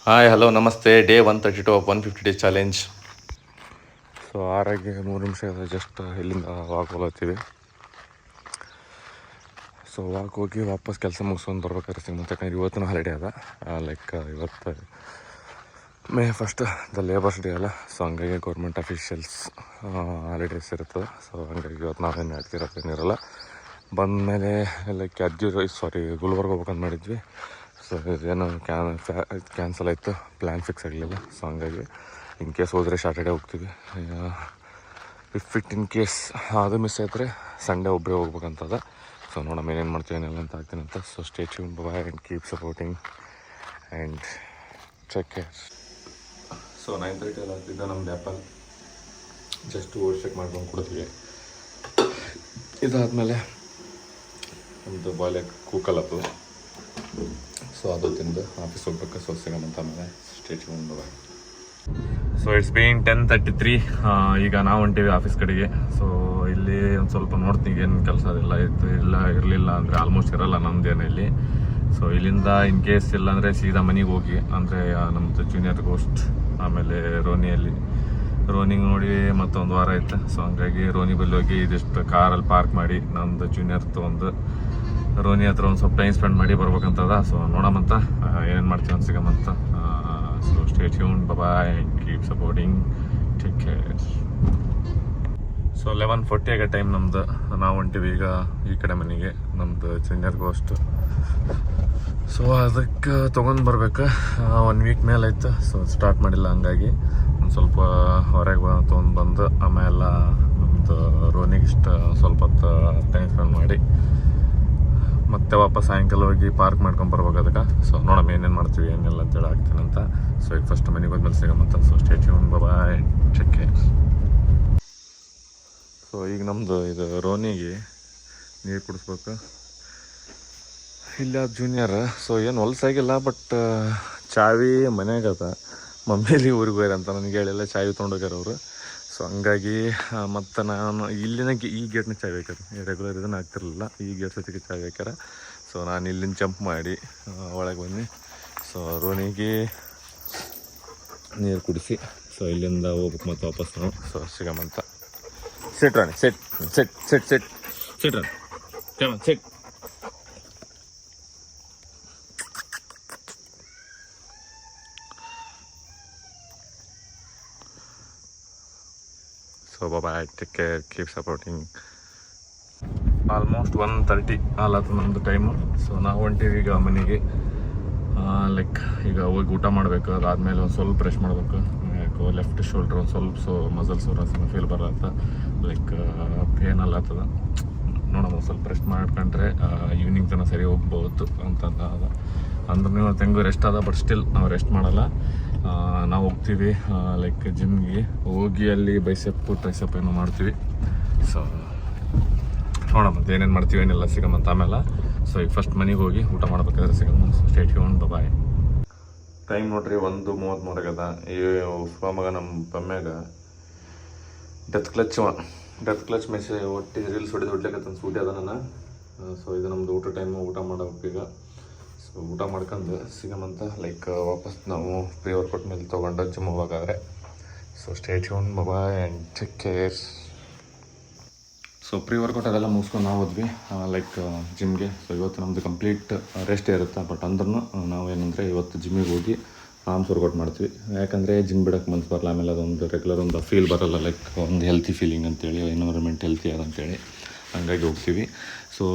Hi hello ನಮಸ್ತೆ. Day 132 of 150 days challenge. So 6ಗೆ 3 ನಿಮಿಷ ಜಸ್ಟ್ ಇಲ್ಲಿಂದ ವಾಕ್ ಹೋಗ್ತೀವಿ. ಸೊ ವಾಕ್ ಹೋಗಿ ವಾಪಸ್ ಕೆಲಸ ಮುಗಿಸ್ಕೊಂಡು ಬರ್ಬೇಕಾದ್ರೆ ಸಿಗುತ್ತೆ. ಯಾಕಂದ್ರೆ ಇವತ್ತಿನ ಹಾಲಿಡೇ ಅದ, ಲೈಕ್ ಇವತ್ತು May 1st the labours day ಅಲ್ಲ. ಸೊ ಹಂಗಾಗಿ ಗೌರ್ಮೆಂಟ್ ಅಫಿಷಿಯಲ್ಸ್ ಹಾಲಿಡೇಸ್ ಇರ್ತದೆ. ಸೊ ಹಂಗಾಗಿ ಇವತ್ತು ನಾವೇನು ಏನಿರಲ್ಲ. ಬಂದಮೇಲೆ ಲೈಕ್ ಗುಲ್ಬರ್ಗ ಹೋಗ್ಬೇಕಂತ ಮಾಡಿದ್ವಿ. ಸೊ ಇದೇನು ಕ್ಯಾನ್ಸಲ್ ಆಯಿತು, ಪ್ಲ್ಯಾನ್ ಫಿಕ್ಸ್ ಆಗಲಿಲ್ಲ. ಸೊ ಹಂಗಾಗಿ ಇನ್ ಕೇಸ್ ಹೋದರೆ ಸ್ಯಾಟರ್ಡೇ ಹೋಗ್ತೀವಿ. ಇನ್ ಕೇಸ್ ಅದು ಮಿಸ್ ಆಯ್ತರೆ ಸಂಡೇ ಒಬ್ಬರೇ ಹೋಗ್ಬೇಕಂತದ. ಸೊ ನೋಡೋಣ ಏನೇನು ಮಾಡ್ತೀವಿ ಏನೆಲ್ಲ ಅಂತ ಆಗ್ತೀನಿ ಅಂತ. So stay tune, bye and keep supporting and take care. So 9:30 ಎಲ್ಲ ಆಗ್ತಿದ್ದ ನಮ್ದು ಆ್ಯಪಲ್ ಜಸ್ಟ್ ಚೆಕ್ ಮಾಡ್ಕೊಂಡು ಕೊಡ್ತೀವಿ. ಇದಾದಮೇಲೆ ನಮ್ಮದು ಬಾಯ್ಲ್ ಎಗ್ ಕೂಕಲ್ಲತ್ತು. ಸೊ ಅದು ತಿಂದು ಆಫೀಸ್ ಹೋಗ್ಬೇಕು. ಸೊ ಸಿಗಮಂತ ಆಮೇಲೆ state by. So it's been 10:33. ಈಗ ನಾವು ಹೊಂಟೀವಿ ಆಫೀಸ್ ಕಡೆಗೆ. ಸೊ ಇಲ್ಲಿ ಒಂದು ಸ್ವಲ್ಪ ನೋಡ್ತೀನಿ ಏನು ಕೆಲಸ ಇರಲಿಲ್ಲ ಅಂದರೆ ಆಲ್ಮೋಸ್ಟ್ ಇರಲ್ಲ ನಮ್ಮದೇನು ಇಲ್ಲಿ. ಸೊ ಇಲ್ಲಿಂದ ಇನ್ ಕೇಸ್ ಇಲ್ಲ ಅಂದರೆ ಸೀದಾ ಮನೆಗೆ ಹೋಗಿ, ಅಂದರೆ ನಮ್ಮದು ಜೂನಿಯರ್ ಗೋಸ್ಟ್ ಆಮೇಲೆ ರೋನಿಗೆ ನೋಡಿ ಮತ್ತೊಂದು ವಾರ ಆಯ್ತು. ಸೊ ಹಂಗಾಗಿ ರೋನಿ ಬಲ್ಲಿ ಹೋಗಿ ಇದಿಷ್ಟು ಕಾರಲ್ಲಿ ಪಾರ್ಕ್ ಮಾಡಿ ನಮ್ಮದು ಜೂನಿಯರ್ ತೊಗೊಂಡು ರೋನಿ ಹತ್ರ ಒಂದು ಸ್ವಲ್ಪ ಟೈಮ್ ಸ್ಪೆಂಡ್ ಮಾಡಿ ಬರ್ಬೇಕಂತದ. ಸೊ ನೋಡಮಂತ ಏನೇನು ಮಾಡ್ತೀವಿ ಅಂತ ಸಿಗಮಂತ. So stay tune, bye and keep supporting, take care. So 11:40 ಆಗೋ ಟೈಮ್ ನಮ್ದು. ನಾವು ಹೊಂಟೀವಿ ಈಗ ಈ ಕಡೆ ಮನೆಗೆ, ನಮ್ಮದು ಜೂನಿಯರ್ ಗೋಸ್ಟ್. ಸೊ ಅದಕ್ಕೆ ತೊಗೊಂಡು ಬರ್ಬೇಕು. 1 ವೀಕ್ ಮೇಲೆ ಆಯ್ತು. ಸೊ ಸ್ಟಾರ್ಟ್ ಮಾಡಿಲ್ಲ, ಹಂಗಾಗಿ ಒಂದು ಸ್ವಲ್ಪ ಹೊರಗೆ ತೊಗೊಂಡು ಬಂದು ಆಮೇಲೆ ನಮ್ಮದು ರೋನಿಗೆ ಸ್ವಲ್ಪ ಹೊತ್ತು ಟೈಮ್ ಸ್ಪೆಂಡ್ ಮಾಡಿ ಮತ್ತೆ ವಾಪಸ್ ಸಾಯಂಕಾಲ ಹೋಗಿ ಪಾರ್ಕ್ ಮಾಡ್ಕೊಂಡು ಬರ್ಬೇಕು ಅದಕ್ಕೆ. ಸೊ ನೋಡೋಣ ಏನೇನು ಮಾಡ್ತೀವಿ ಏನೆಲ್ಲ ಅಂತೇಳಿ ಆಗ್ತೀನಿ ಅಂತ. ಸೊ ಈಗ ಫಸ್ಟ್ ಮನೆಗೆ ಹೋದ್ಮೇಲೆ ಸಿಗಮಂತ. ಸೊ ಸ್ಟೇ ಟ್ಯೂನ್, ಬಾಯ್, ಟೇಕ್ ಕೇರ್. ಸೊ ಈಗ ನಮ್ಮದು ಇದು ರೋನಿಗೆ ನೀರು ಕುಡಿಸ್ಬೇಕು. ಇಲ್ಲ ಜೂನಿಯರ್. ಸೊ ಏನು ಹೊಲ್ಸಾಗಿಲ್ಲ, ಬಟ್ ಚಾವಿ ಮನೆಯಾಗದ. ಮಮ್ಮೇಲಿ ಊರಿಗೆ ಹೋಗ್ಯಾರಂತ ನನಗೆ ಹೇಳಿಲ್ಲ, ಚಾವಿ ತೊಗೊಂಡೋಗ್ಯಾರ ಅವರು. ಸೊ ಹಂಗಾಗಿ ಮತ್ತು ನಾನು ಇಲ್ಲಿನ ಈ ಗೇಟ್ನ ಚಾವಿ ಹಾಕ್ಯಾರ, ರೆಗ್ಯುಲರ್ ಇದನ್ನು ಆಗ್ತಿರಲಿಲ್ಲ. ಈ ಗೇಟ್ ಸತಿಗೆ ಚಾವಿ ಹಾಕ್ಯಾರ. ಸೊ ನಾನು ಇಲ್ಲಿಂದ ಜಂಪ್ ಮಾಡಿ ಒಳಗೆ ಬಂದು ಸೊ ರೋನಿಗೆ ನೀರು ಕುಡಿಸಿ ಸೊ ಇಲ್ಲಿಂದ ಹೋಗ್ಬೇಕು ಮತ್ತು ವಾಪಸ್ ನಾವು. ಸೊ ಸಿಗಮಂತ. ಸಿಟ್ ರಾಣಿ, ಸಿಟ್ ಸಿಟ್ ಸಿಟ್ ಸಿಟ್ sit Rani, come sit. So bye, take care, keep supporting. Almost 1:30 ಆಲತ್ತು ನಮ್ಮದು ಟೈಮು. ಸೊ ನಾವು ಹೊಂಟೀವಿ ಈಗ ಮನೆಗೆ. ಲೈಕ್ ಈಗ ಹೋಗಿ ಊಟ ಮಾಡಬೇಕು. ಅದಾದಮೇಲೆ ಒಂದು ಸ್ವಲ್ಪ ಬ್ರಷ್ ಮಾಡಬೇಕು. ಯಾಕೋ ಲೆಫ್ಟ್ ಶೋಲ್ಡ್ರ್ ಒಂದು ಸ್ವಲ್ಪ ಮಸಲ್ಸ್ ಫೀಲ್ ಬರತ್ತ, ಲೈಕ್ ಪೇನ್ ಅಲ್ಲತ್ತದ. ನೋಡೋಣ ಒಂದು ಸ್ವಲ್ಪ ರೆಸ್ಟ್ ಮಾಡ್ಕೊಂಡ್ರೆ ಈವ್ನಿಂಗ್ ತನಕ ಸರಿ ಹೋಗ್ಬೋದು ಅಂತಂದ ಅದ. ಅಂದ್ರೆ ನೀವು ತೆಂಗು ರೆಸ್ಟ್ ಅದ, ಬಟ್ ಸ್ಟಿಲ್ ನಾವು ರೆಸ್ಟ್ ಮಾಡಲ್ಲ. ನಾವು ಹೋಗ್ತೀವಿ ಲೈಕ್ ಜಿಮ್ಗೆ ಹೋಗಿ ಅಲ್ಲಿ ಬೈಸೆಪ್ ಟ್ರೈಸೆಪ್ ಏನೋ ಮಾಡ್ತೀವಿ. ಸೊ ನೋಡೋಣ ಮತ್ತೆ ಏನೇನು ಮಾಡ್ತೀವಿ ಏನೆಲ್ಲ ಸಿಗಮಂತ ಆಮೇಲೆ. ಸೊ ಈಗ ಫಸ್ಟ್ ಮನೆಗೆ ಹೋಗಿ ಊಟ ಮಾಡ್ಬೇಕಾದ್ರೆ ಸಿಗಮ್ಮ. ಸೊ ಸ್ಟೇ ಟ್ಯೂನ್, ಬಾಯ್. ಟೈಮ್ ನೋಡ್ರಿ 1:33 ಆಗದ. ಈ ಮಗ ನಮ್ಮ ಪಮ್ಮ್ಯಾಗ ಡೆತ್ ಕ್ಲಚ್ ಮೆಸೇಜ್ ಒಟ್ಟಿ ರೀಲ್ಸ್ ಹೊಡ್ಲಿಕ್ಕೆ ಸೂಟಿ ಅದ ನಾನು. ಸೊ ಇದು ನಮ್ಮದು ಊಟ ಟೈಮು, ಊಟ ಮಾಡಬೇಕು ಈಗ. ಸೊ ಊಟ ಮಾಡ್ಕೊಂಡು ಸಿಗಮಂತ. ಲೈಕ್ ವಾಪಸ್ ನಾವು ಪ್ರೀ ವರ್ಕೌಟ್ ಮೇಲೆ ತೊಗೊಂಡು ಜಿಮ್ ಹೋಗೋಕ್ಕಾದ್ರೆ. So stay tune, bye and take care. So pre workout ಅದೆಲ್ಲ ಮುಗಿಸ್ಕೊಂಡು ನಾವು ಹೋದ್ವಿ ಲೈಕ್ ಜಿಮ್ಗೆ. ಸೊ ಇವತ್ತು ನಮ್ಮದು ಕಂಪ್ಲೀಟ್ ರೆಸ್ಟ್ ಇರುತ್ತೆ. ಬಟ್ ಅಂದ್ರೂ ನಾವು ಏನಂದರೆ ಇವತ್ತು ಜಿಮ್ಮಿಗೆ ಹೋಗಿ ಆರ್ಮ್ಸ್ ವರ್ಕೌಟ್ ಮಾಡ್ತೀವಿ. ಯಾಕಂದರೆ ಜಿಮ್ ಬಿಡೋಕ್ಕೆ ಮನ್ಸು ಬರಲ್ಲ. ಆಮೇಲೆ ಅದೊಂದು ರೆಗ್ಯುಲರ್ ಒಂದು ಫೀಲ್ ಬರೋಲ್ಲ, ಲೈಕ್ ಒಂದು ಹೆಲ್ತಿ ಫೀಲಿಂಗ್ ಅಂತೇಳಿ, ಎನ್ವೈರನ್ಮೆಂಟ್ ಹೆಲ್ತಿ ಅದಂತೇಳಿ ಹಂಗಾಗಿ ಹೋಗ್ತೀವಿ. ಸೊ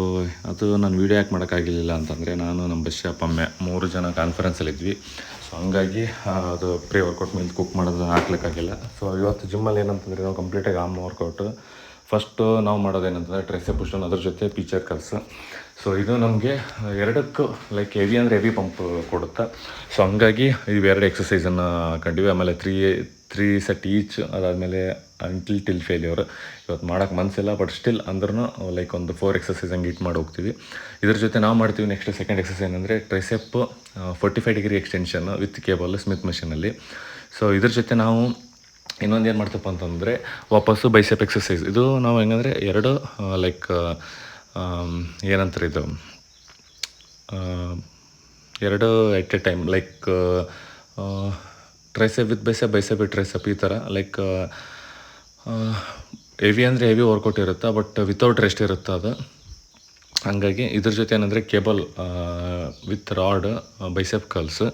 ಅದು ನಾನು ವೀಡಿಯೋ ಯಾಕೆ ಮಾಡೋಕ್ಕಾಗಿರಲಿಲ್ಲ ಅಂತಂದರೆ ನಾನು ನಮ್ಮ ಬಶ್ಯ ಪಮ್ಮೆ 3 ಜನ ಕಾನ್ಫರೆನ್ಸಲ್ಲಿದ್ವಿ. ಸೊ ಹಂಗಾಗಿ ಅದು ಪ್ರೀ ವರ್ಕೌಟ್ ಮೇಲೆ ಕುಕ್ ಮಾಡೋದು ಹಾಕ್ಲಿಕ್ಕಾಗಿಲ್ಲ. ಸೊ ಇವತ್ತು ಜಿಮ್ಮಲ್ಲಿ ಏನಂತಂದರೆ ನಾವು ಕಂಪ್ಲೀಟಾಗಿ ಆರ್ಮ್ ವರ್ಕೌಟು. ಫಸ್ಟು ನಾವು ಮಾಡೋದೇನಂತಂದರೆ ಟ್ರೈಸೆಪ್ ಪುಷ್ ಅದ್ರ ಜೊತೆ ಪಿಚರ್ ಕರ್ಸ್. ಸೊ ಇದು ನಮಗೆ ಎರಡಕ್ಕೂ ಲೈಕ್ ಹೆವಿ ಅಂದರೆ ಹೆವಿ ಪಂಪ್ ಕೊಡುತ್ತೆ. ಸೊ ಹಂಗಾಗಿ ಇವೆರಡು ಎಕ್ಸಸೈಸನ್ನು ಕಂಡಿವಿ. ಆಮೇಲೆ 3 ಸೆಟ್ ಈಚ್. ಅದಾದಮೇಲೆ ಟಿಲ್ ಫೇಲ್ಯೂರ್. ಇವತ್ತು ಮಾಡೋಕ್ಕೆ ಮನಸ್ಸಿಲ್ಲ, ಬಟ್ ಸ್ಟಿಲ್ ಅಂದ್ರೂ ಲೈಕ್ ಒಂದು 4 ಎಕ್ಸಸೈಸ್ ಹಂಗೆ ಹಿಟ್ ಮಾಡಿ ಹೋಗ್ತೀವಿ. ಇದ್ರ ಜೊತೆ ನಾವು ಮಾಡ್ತೀವಿ ನೆಕ್ಸ್ಟ್ ಸೆಕೆಂಡ್ ಎಕ್ಸಸೈಸ್ ಏನಂದರೆ tricep 45 degree extension with cable smith ಮಷೀನಲ್ಲಿ. ಸೊ ಇದ್ರ ಜೊತೆ ನಾವು ಇನ್ನೊಂದು ಏನು ಮಾಡ್ತಪ್ಪ ಅಂತಂದರೆ ವಾಪಸ್ಸು ಬೈಸೆಪ್ ಎಕ್ಸಸೈಸ್. ಇದು ನಾವು ಹೆಂಗಂದರೆ ಎರಡು ಲೈಕ್ ಏನಂತಾರೆ ಇದು ಎರಡು at a time, like tricep with bicep, bicep with tricep, ಈ ಥರ ಲೈಕ್ ಹೆವಿ ಅಂದರೆ ಹೆವಿ ವರ್ಕೌಟ್ ಇರುತ್ತೆ, ಬಟ್ ವಿತೌಟ್ ರೆಸ್ಟ್ ಇರುತ್ತೆ ಅದು. ಹಾಗಾಗಿ ಇದ್ರ ಜೊತೆ ಏನಂದರೆ cable with rod bicep curls.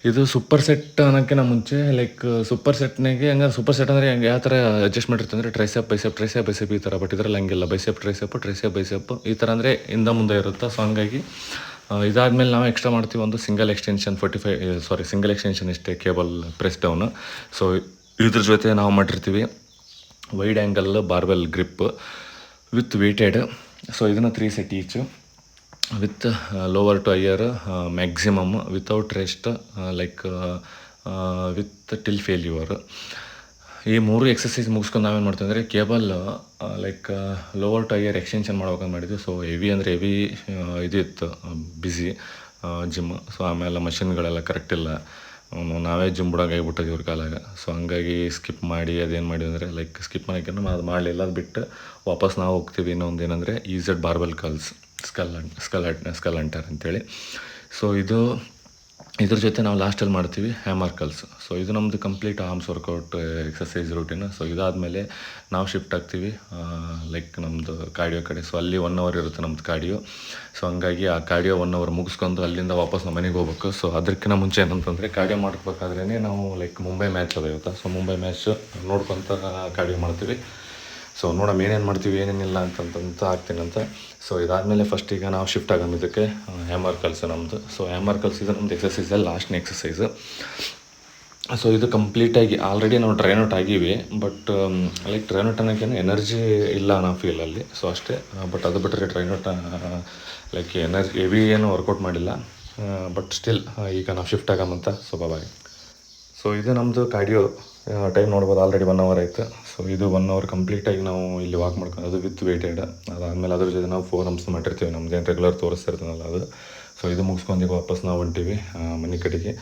ಇದು ಸೂಪರ್ ಸೆಟ್ ಅನ್ನೋಕ್ಕಿಂತ ಮುಂಚೆ ಲೈಕ್ ಸೂಪರ್ ಸೆಟ್ನಾಗೆ ಹಂಗಾರೆ ಸೂಪರ್ ಸೆಟ್ ಅಂದರೆ ಹೆಂಗೆ ಯಾವ ಥರ ಅಡ್ಜಸ್ಟ್ಮೆಂಟ್ ಇರುತ್ತೆ ಅಂದರೆ ಟ್ರೈಸೆಪ್ ಬೈಸೆಪ್, ಟ್ರೈಸೆಪ್ ಬೈಸೆಪ್ ಈ ಥರ. ಬಟ್ ಇದರಲ್ಲಿ ಹಂಗಿಲ್ಲ, ಬೈಸೆಪ್ ಟ್ರೈಸೆಪ್, ಟ್ರೈಸೆಪ್ ಬೈಸೆಪ್ ಈ ಥರ ಅಂದರೆ ಹಿಂದೆ ಮುಂದೆ ಇರುತ್ತೆ. ಸೊ ಹಂಗಾಗಿ ಇದಾದಮೇಲೆ ನಾವು ಎಕ್ಸ್ಟ್ರಾ ಮಾಡ್ತೀವಿ ಒಂದು ಸಿಂಗಲ್ ಎಕ್ಸ್ಟೆನ್ಷನ್ ಸಿಂಗಲ್ ಎಕ್ಸ್ಟೆನ್ಷನ್ ಇಷ್ಟೇ ಕೇಬಲ್ ಪ್ರೆಸ್ ಡೌನು. ಸೊ ಇದ್ರ ಜೊತೆ ನಾವು ಮಾಡಿರ್ತೀವಿ wide angle barbell grip with weighted. So ಇದನ್ನು 3 set each with lower to higher maximum without rest like with till failure. ಈ 3 ಎಕ್ಸಸೈಸ್ ಮುಗಿಸ್ಕೊಂಡು ನಾವೇನು ಮಾಡ್ತೀವಿ ಅಂದರೆ cable like lower to higher extension ಮಾಡ್ಬೇಕಂತ ಮಾಡಿದ್ವಿ. ಸೊ ಹೆವಿ ಅಂದರೆ ಹೆವಿ ಇದು ಇತ್ತು, ಬ್ಯುಸಿ ಜಿಮ್. ಸೊ ಆಮೇಲೆ ಮಷಿನ್ಗಳೆಲ್ಲ ಕರೆಕ್ಟ್ ಇಲ್ಲ, ನಾವೇ ಜಿಮ್ ಬಿಡೋಕೆ ಆಗಿಬಿಟ್ಟದ್ದು ಇವ್ರ ಕಾಲಾಗ. ಸೊ ಹಂಗಾಗಿ ಸ್ಕಿಪ್ ಮಾಡಿ ಅದೇನು ಮಾಡಿದ್ವಿ ಅಂದರೆ ಲೈಕ್ ಸ್ಕಿಪ್ ಮಾಡೋಕ್ಕೆ ಅದು ಮಾಡಲಿಲ್ಲ, ಅದು ಬಿಟ್ಟು ವಾಪಸ್ ನಾವು ಹೋಗ್ತೀವಿ. ಇನ್ನೊಂದು ಏನಂದರೆ EZ ಬಾರ್ಬೆಲ್ ಕರ್ಲ್ಸ್, ಸ್ಕಲ್ ಅಂಟರ್ ಅಂತೇಳಿ. ಸೊ ಇದ್ರ ಜೊತೆ ನಾವು ಲಾಸ್ಟಲ್ಲಿ ಮಾಡ್ತೀವಿ ಹ್ಯಾಮರ್ ಕರ್ಲ್ಸ್. ಸೊ ಇದು ನಮ್ಮದು complete arms workout exercise routine. So ಇದಾದಮೇಲೆ ನಾವು ಶಿಫ್ಟ್ ಆಗ್ತೀವಿ ಲೈಕ್ ನಮ್ಮದು ಕಾರ್ಡಿಯೋ ಕಡೆ. ಸೊ ಅಲ್ಲಿ 1 hour ಇರುತ್ತೆ ನಮ್ಮದು ಕಾರ್ಡಿಯೋ. ಸೊ ಹಂಗಾಗಿ ಆ ಕಾರ್ಡಿಯೋ 1 hour ಮುಗಿಸ್ಕೊಂಡು ಅಲ್ಲಿಂದ ವಾಪಸ್ ನಮ್ಮ ಮನೆಗೆ ಹೋಗ್ಬೇಕು. ಸೊ ಅದಕ್ಕಿಂತ ಮುಂಚೆ ಏನಂತಂದರೆ ಕಾರ್ಡಿಯೋ ಮಾಡ್ಬೇಕಾದ್ರೇ ನಾವು ಲೈಕ್ ಮುಂಬೈ ಮ್ಯಾಚ್ ಅದ ಇವತ್ತು. ಸೊ ಮುಂಬೈ ಮ್ಯಾಚ್ ನೋಡ್ಕೊತ ಕಾರ್ಡಿಯೋ ಮಾಡ್ತೀವಿ. ಸೊ ನೋಡೋಣ ಏನೇನು ಮಾಡ್ತೀವಿ ಏನೇನಿಲ್ಲ ಅಂತಂತ ಆಗ್ತೀನಿ ಅಂತ. ಸೊ ಇದಾದಮೇಲೆ ಫಸ್ಟ್ ಈಗ ನಾವು ಶಿಫ್ಟ್ ಆಗೋದು ಇದಕ್ಕೆ ಹ್ಯಾಮರ್ ಕರ್ಲ್ಸ್ ನಮ್ಮದು. ಸೊ ಹ್ಯಾಮರ್ ಕರ್ಲ್ಸ್ ಇದು ನಮ್ಮದು ಎಕ್ಸಸೈಸಲ್ಲಿ ಲಾಸ್ಟ್ನೇ ಎಕ್ಸಸೈಸು. ಸೊ ಇದು ಕಂಪ್ಲೀಟಾಗಿ ಆಲ್ರೆಡಿ ನಾವು ಟ್ರೈನ್ ಔಟ್ ಆಗೀವಿ, ಬಟ್ ಲೈಕ್ ಟ್ರೈನ್ ಔಟ್ ಅನ್ನೋಕ್ಕೇನು ಎನರ್ಜಿ ಇಲ್ಲ ಅನ್ನೋ ಫೀಲಲ್ಲಿ. ಸೊ ಅಷ್ಟೇ, ಬಟ್ ಅದು ಬಿಟ್ಟರೆ train out like energy heavy ಏನು ವರ್ಕೌಟ್ ಮಾಡಿಲ್ಲ, ಬಟ್ ಸ್ಟಿಲ್ ಈಗ ನಾವು ಶಿಫ್ಟ್ ಆಗೋಮಂತ. So bye. ಸೊ ಇದು ನಮ್ಮದು ಕಾರ್ಡಿಯೋ ಟೈಮ್ ನೋಡ್ಬೋದು, ಆಲ್ರೆಡಿ 1 hour ಆಯಿತು. ಸೊ ಇದು 1 hour ಕಂಪ್ಲೀಟಾಗಿ ನಾವು ಇಲ್ಲಿ ವಾಕ್ ಮಾಡ್ಕೊಂಡು ವಿತ್ ವೇಟೆಡ್. ಅದಾದಮೇಲೆ ಅದ್ರ ಜೊತೆ ನಾವು 4 arms ಮಾಡಿರ್ತೀವಿ, ನಮ್ಮದೇನು ರೆಗ್ಯುಲರ್ ತೋರಿಸ್ತಿರ್ತೀನಲ್ಲ ಅದು. ಸೊ ಇದು ಮುಗಿಸ್ಕೊಂಡು ಈಗ ವಾಪಸ್ ನಾವು ಹೊಂಟೀವಿ ಮನೆ ಕಡೆಗೆ.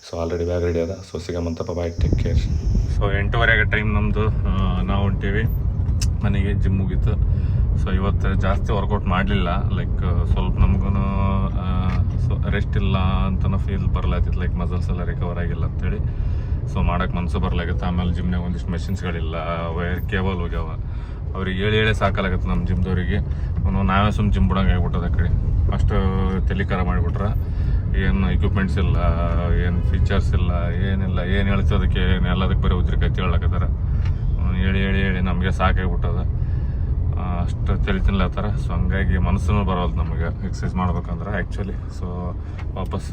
ಸೊ ಆಲ್ರೆಡಿ ಬ್ಯಾಗ್ ರೆಡಿ ಅದ. ಸೊ ಸಿಗಮಂತಪ್ಪ, ಬಾಯ್, ಟೇಕ್ ಕೇರ್. ಸೊ 8:30 ಟೈಮ್ ನಮ್ಮದು, ನಾವು ಹೊಂಟೀವಿ ಮನೆಗೆ. ಜಿಮ್ ಮುಗೀತು. ಸೊ ಇವತ್ತು ಜಾಸ್ತಿ ವರ್ಕೌಟ್ ಮಾಡಲಿಲ್ಲ, ಲೈಕ್ ಸ್ವಲ್ಪ ನಮಗೂ ರೆಸ್ಟ್ ಇಲ್ಲ ಅಂತನೂ ಫೀಲ್ ಬರ್ಲಾತಿತ್ತು, ಲೈಕ್ ಮಸಲ್ಸ್ ಎಲ್ಲ ರಿಕವರ್ ಆಗಿಲ್ಲ ಅಂತೇಳಿ. ಸೊ ಮಾಡೋಕ್ಕೆ ಮನಸ್ಸು ಬರ್ಲಾಗತ್ತೆ. ಆಮೇಲೆ ಜಿಮ್ನಾಗ ಒಂದಿಷ್ಟು ಮೆಷಿನ್ಸ್ಗಳಿಲ್ಲ, ವೈರ್ ಕೇಬಲ್ ಹೋಗ್ಯಾವ. ಅವ್ರಿಗೆ ಹೇಳಿ ಸಾಕಾಗತ್ತೆ ನಮ್ಮ ಜಿಮ್ದವ್ರಿಗೆ. ನಾವೇ ಸುಮ್ಮನೆ ಜಿಮ್ ಬಿಡೋಂಗೆ ಆಗ್ಬಿಟ್ಟದ ಆ ಕಡೆ. ಅಷ್ಟು ತೆಲಿಕಾರ ಮಾಡಿಬಿಟ್ರೆ ಏನು ಎಕ್ವಿಪ್ಮೆಂಟ್ಸ್ ಇಲ್ಲ, ಏನು ಫೀಚರ್ಸ್ ಇಲ್ಲ, ಏನಿಲ್ಲ. ಏನು ಹೇಳ್ತೋದಕ್ಕೆ ಎಲ್ಲದಕ್ಕೆ ಬರೀ ಉದ್ರಿಕಾಯ್ತು ಹೇಳಕತ್ತಾರ. ಹೇಳಿ ನಮಗೆ ಸಾಕಾಗ್ಬಿಟ್ಟದ, ಅಷ್ಟು ತಲೆ ತಿನ್ಲತ್ತಾರ. ಸೊ ಹಂಗಾಗಿ ಮನಸ್ಸೂ ಬರೋದು ನಮಗೆ ಎಕ್ಸಸೈಸ್ ಮಾಡ್ಬೇಕಂದ್ರೆ ಆ್ಯಕ್ಚುಲಿ. ಸೊ ವಾಪಸ್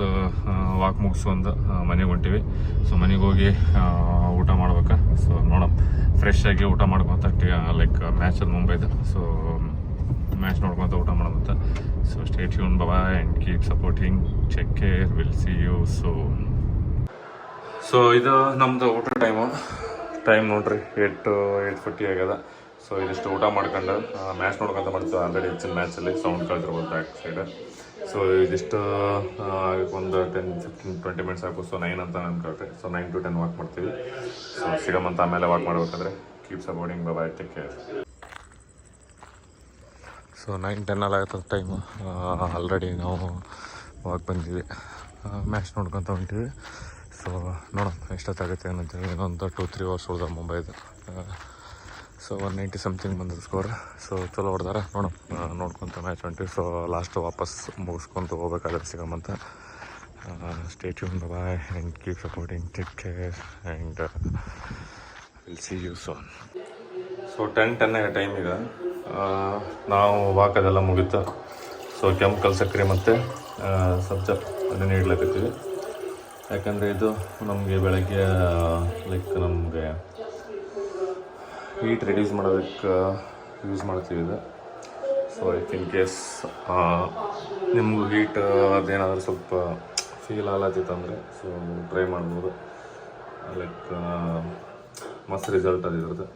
ವಾಕ್ ಮುಗಿಸ್ಕೊಂಡು ಮನೆಗೆ ಹೊಂಟೀವಿ. ಸೊ ಮನೆಗೆ ಹೋಗಿ ಊಟ ಮಾಡ್ಬೇಕು. ಸೊ ನೋಡೋಣ, ಫ್ರೆಶ್ ಆಗಿ ಊಟ ಮಾಡ್ಕೊತ ಲೈಕ್ ಮ್ಯಾಚ್ ಅದು ಮುಂಬೈದು. ಸೊ ಮ್ಯಾಚ್ ನೋಡ್ಕೊತ ಊಟ ಮಾಡೋದಂತ. So stay tune, bye and keep supporting. Take care, will see you soon. So ಇದು ನಮ್ಮದು ಊಟ ಟೈಮ್ ನೋಡ್ರಿ, 8:40 ಆಗ್ಯದ. ಸೊ ಇದಿಷ್ಟು ಊಟ ಮಾಡ್ಕೊಂಡು ಮ್ಯಾಚ್ ನೋಡ್ಕೊಂತ ಮಾಡ್ತೀವಿ. ಆಲ್ರೆಡಿ ಹೆಚ್ಚಿನ ಮ್ಯಾಚಲ್ಲಿ ಸೌಂಡ್ ಕಳ್ತಿರ್ಬೋದು ಬ್ಯಾಕ್ ಸೈಡ್. ಸೊ ಇದಿಷ್ಟು ಒಂದು 10-15-20 ಮಿನಿಟ್ಸ್ ಸಾಕು. ಸೊ 9 ಅಂತ ಅನ್ಕೊಳ್ರಿ. ಸೊ 9 to 10 ವಾಕ್ ಮಾಡ್ತೀವಿ. ಸೊ ಸಿಗಮಂತ ಆಮೇಲೆ ವಾಕ್ ಮಾಡ್ಬೇಕಾದ್ರೆ. ಕೀಪ್ ಸಪೋರ್ಟಿಂಗ್, ಬಾಯ್, ಟೇಕ್ ಕೇರ್. ಸೊ 9-10 ಆಗತ್ತೆ ಟೈಮು. ಆಲ್ರೆಡಿ ನಾವು ವಾಕ್ ಬಂದೀವಿ, ಮ್ಯಾಚ್ ನೋಡ್ಕೊತ ಹೊಂಟೀವಿ. ಸೊ ನೋಡೋಣ ಎಷ್ಟೊತ್ತಾಗುತ್ತೆ ಏನಂತೇಳಿ. ಇನ್ನೊಂದು 2-3 hours ಉಳ್ದ ಮುಂಬೈದು. ಸೊ 190 ಸಮಥಿಂಗ್ ಬಂದದ್ದು ಸ್ಕೋರ್. ಸೊ ಚಲೋ ಹೊಡೆದಾರ. ನೋಡ್ಕೊತ ಮ್ಯಾಚ್ ಹೊಂಟಿವಿ. ಸೊ ಲಾಸ್ಟ್ ವಾಪಸ್ ಮುಗಿಸ್ಕೊತ ಹೋಗ್ಬೇಕಾದ್ರೆ ಸಿಗಮಂತ. Stay tune, bye and keep supporting. Take care and will see you soon. So 10 time ಈಗ. ನಾವು ವಾಕ್ ಅದೆಲ್ಲ ಮುಗೀತು. ಸೊ ಕೆಂಪು ಸಕ್ಕರೆ ಮತ್ತು ಸಬ್ಜ ಅದನ್ನು ಇಡ್ಲಕತ್ತೀವಿ. ಯಾಕಂದರೆ ಇದು ನಮಗೆ ಬೆಳಗ್ಗೆ ಲೈಕ್ ನಮಗೆ ಹೀಟ್ ರಿಡ್ಯೂಸ್ ಮಾಡೋದಕ್ಕೆ ಯೂಸ್ ಮಾಡ್ತೀವಿ ಇದು. ಸೊ ಇಫ್ ಇನ್ ಕೇಸ್ ನಿಮಗೂ ಹೀಟ್ ಅದೇನಾದರೂ ಸ್ವಲ್ಪ ಫೀಲ್ ಆಗತ್ತಿತ್ತಂದರೆ ಸೊ ಟ್ರೈ ಮಾಡ್ಬೋದು. ಲೈಕ್ ಮಸ್ತ್ ರಿಸಲ್ಟ್ ಅದು ಇದ್ರದ್ದು.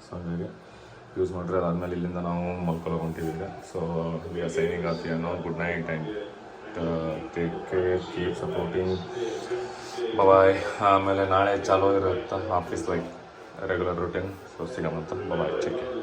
ಸೊ ಹಾಗಾಗಿ ಯೂಸ್ ಮಾಡಿದ್ರೆ ಅದಾದಮೇಲೆ ಇಲ್ಲಿಂದ ನಾವು ಮಲ್ಕೊಳ್ಳೋಕೊಂತೀವಿ ಈಗ. So we are signing off ಅನ್ನೋ good night and take care, keep supporting, bye. ಆಮೇಲೆ ನಾಳೆ ಚಾಲೂ ಇರುತ್ತೆ office like regular routine. So ಸಿಗಮಂತ, ಬಾಯ್, ಟೇಕ್ ಕೇರ್.